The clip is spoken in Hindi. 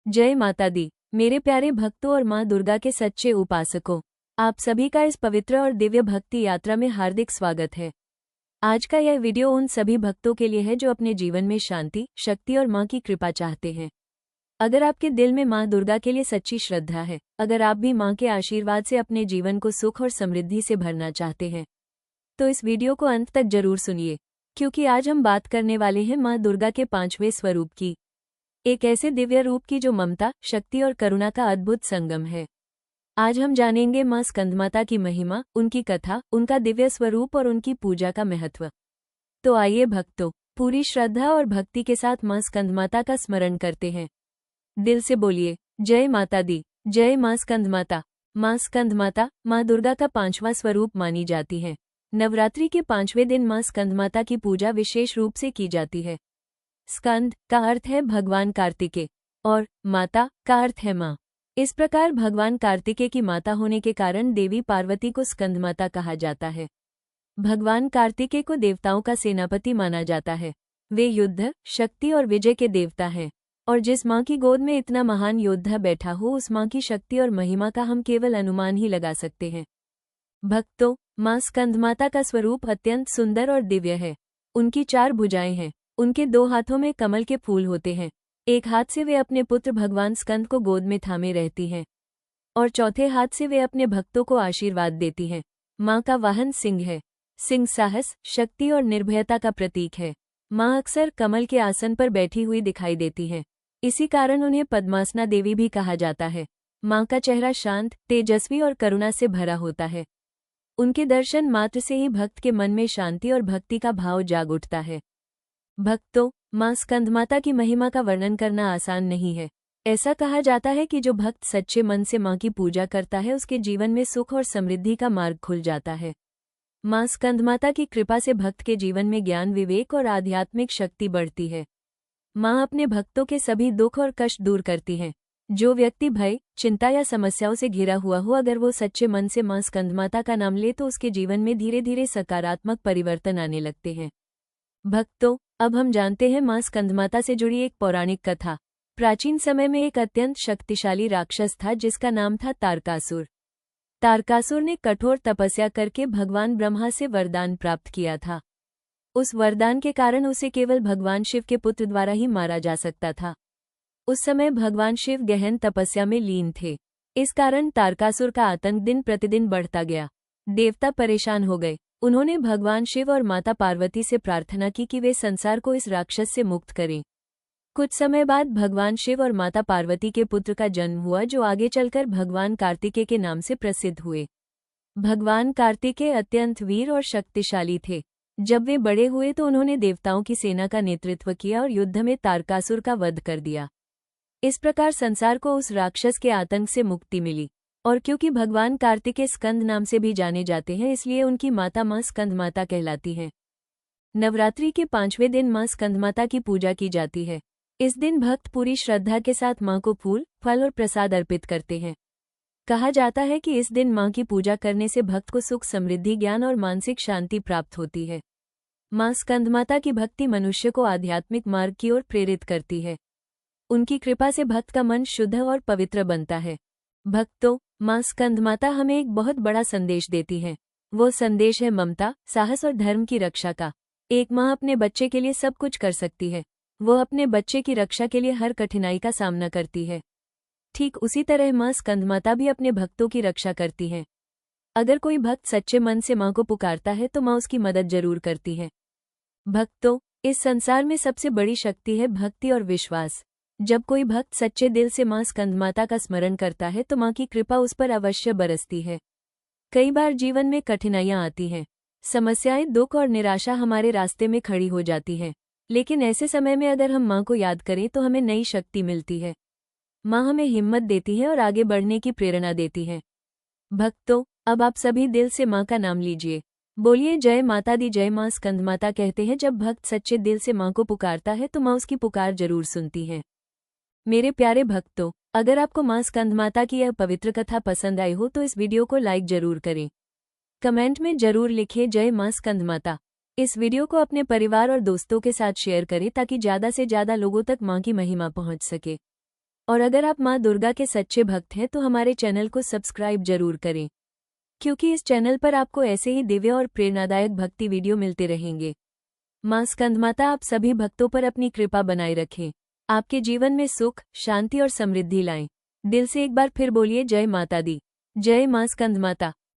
जय माता दी। मेरे प्यारे भक्तों और माँ दुर्गा के सच्चे उपासकों, आप सभी का इस पवित्र और दिव्य भक्ति यात्रा में हार्दिक स्वागत है। आज का यह वीडियो उन सभी भक्तों के लिए है जो अपने जीवन में शांति, शक्ति और माँ की कृपा चाहते हैं। अगर आपके दिल में माँ दुर्गा के लिए सच्ची श्रद्धा है, अगर आप भी माँ के आशीर्वाद से अपने जीवन को सुख और समृद्धि से भरना चाहते हैं, तो इस वीडियो को अंत तक जरूर सुनिए, क्योंकि आज हम बात करने वाले हैं माँ दुर्गा के 5वें स्वरूप की, एक ऐसे दिव्य रूप की जो ममता, शक्ति और करुणा का अद्भुत संगम है। आज हम जानेंगे माँ स्कंदमाता की महिमा, उनकी कथा, उनका दिव्य स्वरूप और उनकी पूजा का महत्व। तो आइए भक्तों, पूरी श्रद्धा और भक्ति के साथ माँ स्कंदमाता का स्मरण करते हैं। दिल से बोलिए, जय माता दी, जय माँ स्कंदमाता। माँ स्कंदमाता माँ दुर्गा का 5वां स्वरूप मानी जाती है। नवरात्रि के 5वें दिन माँ स्कंदमाता की पूजा विशेष रूप से की जाती है। स्कंद का अर्थ है भगवान कार्तिकेय और माता का अर्थ है माँ। इस प्रकार भगवान कार्तिकेय की माता होने के कारण देवी पार्वती को स्कंदमाता कहा जाता है। भगवान कार्तिकेय को देवताओं का सेनापति माना जाता है। वे युद्ध, शक्ति और विजय के देवता हैं, और जिस माँ की गोद में इतना महान योद्धा बैठा हो, उस माँ की शक्ति और महिमा का हम केवल अनुमान ही लगा सकते हैं। भक्तों, माँ स्कंदमाता का स्वरूप अत्यंत सुंदर और दिव्य है। उनकी 4 भुजाएं हैं। उनके 2 हाथों में कमल के फूल होते हैं। एक हाथ से वे अपने पुत्र भगवान स्कंद को गोद में थामे रहती हैं, और चौथे हाथ से वे अपने भक्तों को आशीर्वाद देती हैं। माँ का वाहन सिंह है। सिंह साहस, शक्ति और निर्भयता का प्रतीक है। माँ अक्सर कमल के आसन पर बैठी हुई दिखाई देती हैं। इसी कारण उन्हें पद्मासना देवी भी कहा जाता है। माँ का चेहरा शांत, तेजस्वी और करुणा से भरा होता है। उनके दर्शन मात्र से ही भक्त के मन में शांति और भक्ति का भाव जाग उठता है। भक्तों, माँ स्कंदमाता की महिमा का वर्णन करना आसान नहीं है। ऐसा कहा जाता है कि जो भक्त सच्चे मन से माँ की पूजा करता है, उसके जीवन में सुख और समृद्धि का मार्ग खुल जाता है। माँ स्कंदमाता की कृपा से भक्त के जीवन में ज्ञान, विवेक और आध्यात्मिक शक्ति बढ़ती है। माँ अपने भक्तों के सभी दुख और कष्ट दूर करती हैं। जो व्यक्ति भय, चिंता या समस्याओं से घिरा हुआ हो, अगर वो सच्चे मन से माँ स्कंदमाता का नाम ले तो उसके जीवन में धीरे धीरे सकारात्मक परिवर्तन आने लगते हैं। भक्तों, अब हम जानते हैं माँ स्कंदमाता से जुड़ी एक पौराणिक कथा। प्राचीन समय में एक अत्यंत शक्तिशाली राक्षस था जिसका नाम था तारकासुर। तारकासुर ने कठोर तपस्या करके भगवान ब्रह्मा से वरदान प्राप्त किया था। उस वरदान के कारण उसे केवल भगवान शिव के पुत्र द्वारा ही मारा जा सकता था। उस समय भगवान शिव गहन तपस्या में लीन थे। इस कारण तारकासुर का आतंक दिन प्रतिदिन बढ़ता गया। देवता परेशान हो गए। उन्होंने भगवान शिव और माता पार्वती से प्रार्थना की कि वे संसार को इस राक्षस से मुक्त करें। कुछ समय बाद भगवान शिव और माता पार्वती के पुत्र का जन्म हुआ, जो आगे चलकर भगवान कार्तिकेय के नाम से प्रसिद्ध हुए। भगवान कार्तिकेय अत्यंत वीर और शक्तिशाली थे। जब वे बड़े हुए तो उन्होंने देवताओं की सेना का नेतृत्व किया और युद्ध में तारकासुर का वध कर दिया। इस प्रकार संसार को उस राक्षस के आतंक से मुक्ति मिली। और क्योंकि भगवान कार्तिकेय स्कंद नाम से भी जाने जाते हैं, इसलिए उनकी माता माँ स्कंदमाता कहलाती हैं। नवरात्रि के 5वें दिन माँ स्कंदमाता की पूजा की जाती है। इस दिन भक्त पूरी श्रद्धा के साथ माँ को फूल, फल और प्रसाद अर्पित करते हैं। कहा जाता है कि इस दिन माँ की पूजा करने से भक्त को सुख, समृद्धि, ज्ञान और मानसिक शांति प्राप्त होती है। माँ स्कंदमाता की भक्ति मनुष्य को आध्यात्मिक मार्ग की ओर प्रेरित करती है। उनकी कृपा से भक्त का मन शुद्ध और पवित्र बनता है। भक्तों, माँ स्कंदमाता हमें एक बहुत बड़ा संदेश देती हैं। वो संदेश है ममता, साहस और धर्म की रक्षा का। एक माँ अपने बच्चे के लिए सब कुछ कर सकती है। वो अपने बच्चे की रक्षा के लिए हर कठिनाई का सामना करती है। ठीक उसी तरह माँ स्कंदमाता भी अपने भक्तों की रक्षा करती हैं। अगर कोई भक्त सच्चे मन से माँ को पुकारता है तो माँ उसकी मदद जरूर करती है। भक्तों, इस संसार में सबसे बड़ी शक्ति है भक्ति और विश्वास। जब कोई भक्त सच्चे दिल से माँ स्कंदमाता का स्मरण करता है तो माँ की कृपा उस पर अवश्य बरसती है। कई बार जीवन में कठिनाइयाँ आती हैं, समस्याएं, दुख और निराशा हमारे रास्ते में खड़ी हो जाती हैं, लेकिन ऐसे समय में अगर हम माँ को याद करें तो हमें नई शक्ति मिलती है। माँ हमें हिम्मत देती है और आगे बढ़ने की प्रेरणा देती है। भक्तों, अब आप सभी दिल से माँ का नाम लीजिए। बोलिए, जय माता दी, जय माँ स्कंदमाता। कहते हैं जब भक्त सच्चे दिल से माँ को पुकारता है तो माँ उसकी पुकार जरूर सुनती है। मेरे प्यारे भक्तों, अगर आपको माँ स्कंदमाता की यह पवित्र कथा पसंद आई हो तो इस वीडियो को लाइक जरूर करें। कमेंट में जरूर लिखें, जय माँ स्कंदमाता। इस वीडियो को अपने परिवार और दोस्तों के साथ शेयर करें ताकि ज़्यादा से ज़्यादा लोगों तक माँ की महिमा पहुँच सके। और अगर आप माँ दुर्गा के सच्चे भक्त हैं तो हमारे चैनल को सब्सक्राइब जरूर करें, क्योंकि इस चैनल पर आपको ऐसे ही दिव्य और प्रेरणादायक भक्ति वीडियो मिलते रहेंगे। माँ स्कंदमाता आप सभी भक्तों पर अपनी कृपा बनाए रखें, आपके जीवन में सुख, शांति और समृद्धि लाएं। दिल से एक बार फिर बोलिए जय माता दी, जय माँ स्कंदमाता।